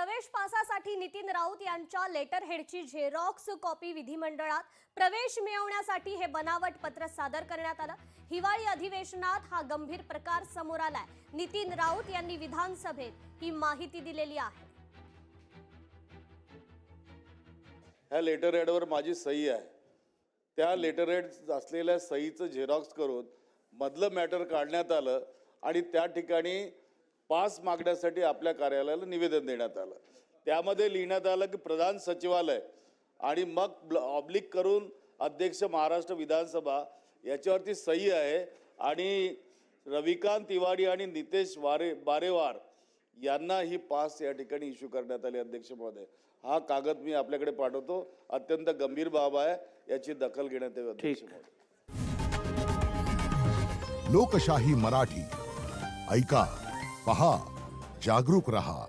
प्रवेश पासासाठी नितीन राऊत यांच्या letter हेडची Xerox copy विधिमंडळात प्रवेश मिळवण्यासाठी हे बनावट पत्र सादर करण्यात आलं। हिवाळी अधिवेशनात हा गंभीर प्रकार समोर आलाय। नितीन राऊत यांनी विधानसभेत ही माहिती दिलेली आहे। ह्या लेटर हेडवर माझी सही आहे। त्या लेटर हेड असलेल्या सहीचं झेरॉक्स करून मधलं मॅटर काढण्यात आलं आणि त्या ठिकाणी पास मागण्यासाठी आपल्या कार्यालयाला निवेदन देण्यात आलं। त्यामध्ये लिहिण्यात आलं की प्रधान सचिवालय आणि मग ऑब्लिक करून अध्यक्ष महाराष्ट्र विधानसभा याच्यावरती सही आहे आणि रविकांत तिवारी आणि नितेश बारेवार यांना ही पास या ठिकाणी इश्यू करण्यात आली। अध्यक्ष महोदय, हा कागद मी आपल्याकडे पाठवतो। अत्यंत गंभीर बाब आहे, याची दखल घेण्यात यावी अध्यक्ष महोदय। लोकशाही मराठी ऐका, पहा, जागरूक रहा।